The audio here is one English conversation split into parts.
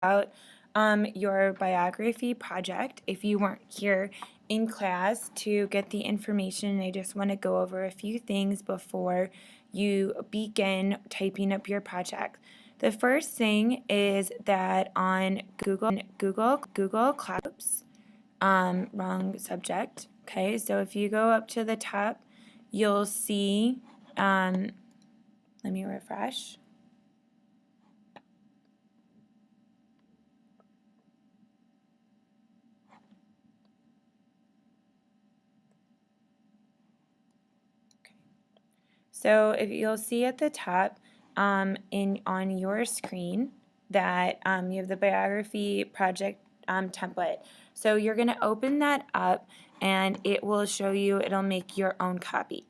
about your biography project. If you weren't here in class to get the information, I just want to go over a few things before you begin typing up your project. The first thing is that on Google Class, wrong subject. Okay, so if you go up to the top, you'll see, let me refresh. So if you'll see at the top on your screen that you have the biography project template. So you're going to open that up and it will show you, it'll make your own copy.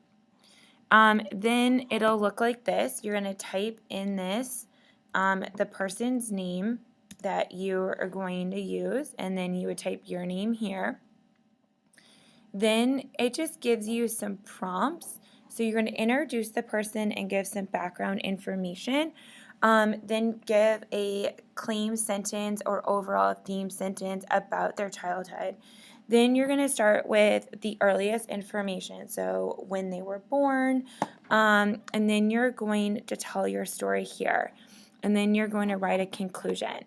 Then it'll look like this. You're going to type in this, the person's name that you are going to use, and then you would type your name here. Then it just gives you some prompts. So you're going to introduce the person and give some background information. Then give a claim sentence or overall theme sentence about their childhood. Then you're going to start with the earliest information, so when they were born, and then you're going to tell your story here. And then you're going to write a conclusion.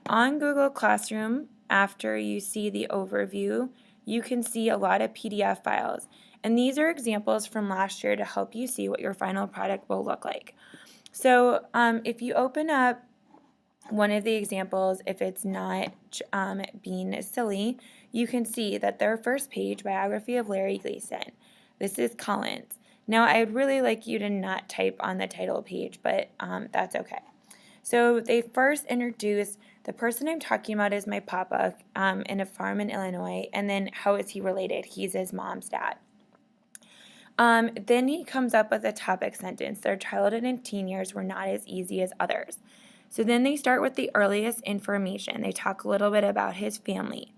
On Google Classroom, after you see the overview, you can see a lot of PDF files. And these are examples from last year to help you see what your final product will look like. So if you open up one of the examples, if it's not being silly, you can see that their first page, Biography of Larry Gleason. This is Collins. Now, I would really like you to not type on the title page, but that's okay. So they first introduce the person I'm talking about is my papa in a farm in Illinois, and then how is he related? He's his mom's dad. Then he comes up with a topic sentence. Their childhood and teen years were not as easy as others. So then they start with the earliest information. They talk a little bit about his family.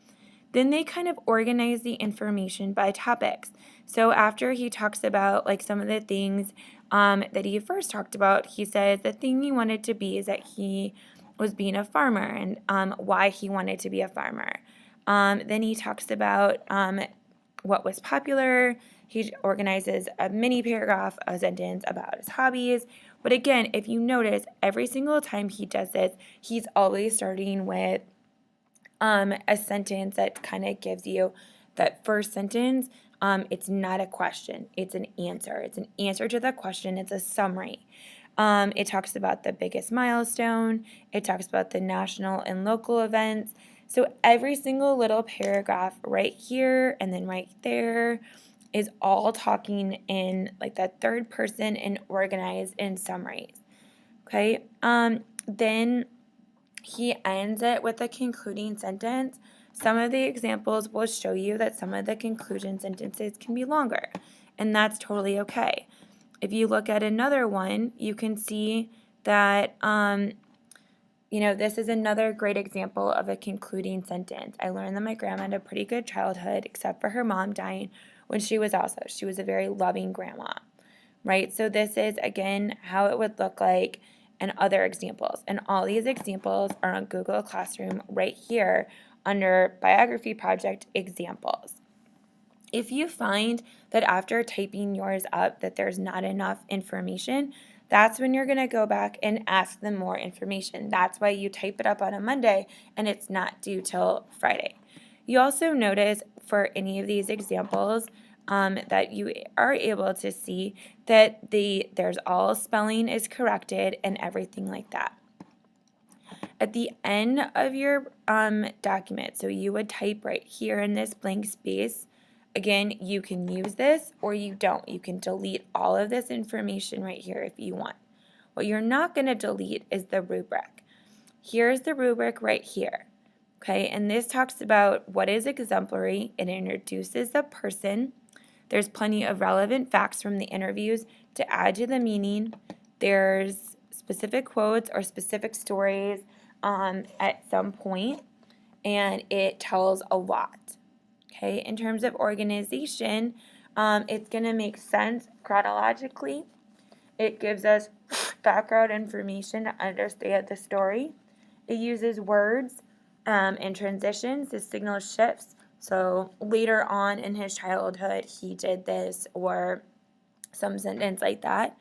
Then they kind of organize the information by topics. So after he talks about like some of the things that he first talked about, he says the thing he wanted to be is that he was being a farmer and why he wanted to be a farmer. Then he talks about what was popular. He organizes a mini paragraph, a sentence about his hobbies. But again, if you notice, every single time he does this, he's always starting with a sentence that kind of gives you that first sentence. It's not a question, it's an answer. It's an answer to the question, it's a summary. It talks about the biggest milestone, it talks about the national and local events. So every single little paragraph right here and then right there is all talking in like that third person and organized in summaries. Okay, then he ends it with a concluding sentence. Some of the examples will show you that some of the conclusion sentences can be longer, and that's totally okay. If you look at another one, you can see that, this is another great example of a concluding sentence. I learned that my grandma had a pretty good childhood, except for her mom dying when she was a very loving grandma, right? So this is, again, how it would look like and other examples. And all these examples are on Google Classroom right here under Biography Project Examples. If you find that after typing yours up that there's not enough information, that's when you're going to go back and ask them more information. That's why you type it up on a Monday and it's not due till Friday. You also notice for any of these examples that you are able to see that there's all spelling is corrected and everything like that. At the end of your document, so you would type right here in this blank space. Again, you can use this or you don't. You can delete all of this information right here if you want. What you're not going to delete is the rubric. Here's the rubric right here. Okay, and this talks about what is exemplary. It introduces the person. There's plenty of relevant facts from the interviews to add to the meaning. There's specific quotes or specific stories at some point, and it tells a lot. Okay, in terms of organization, it's going to make sense chronologically. It gives us background information to understand the story. It uses words and transitions to signal shifts. So later on in his childhood, he did this, or some sentence like that.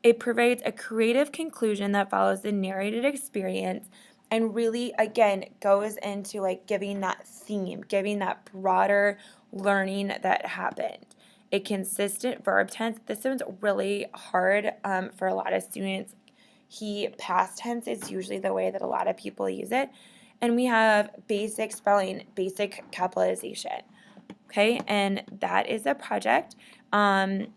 It provides a creative conclusion that follows the narrated experience and really, again, goes into like giving that theme, giving that broader learning that happened. A consistent verb tense. This one's really hard for a lot of students. Past tense is usually the way that a lot of people use it. And we have basic spelling, basic capitalization. Okay, and that is a project. And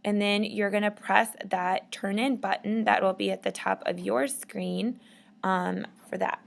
then you're going to press that turn in button that will be at the top of your screen for that.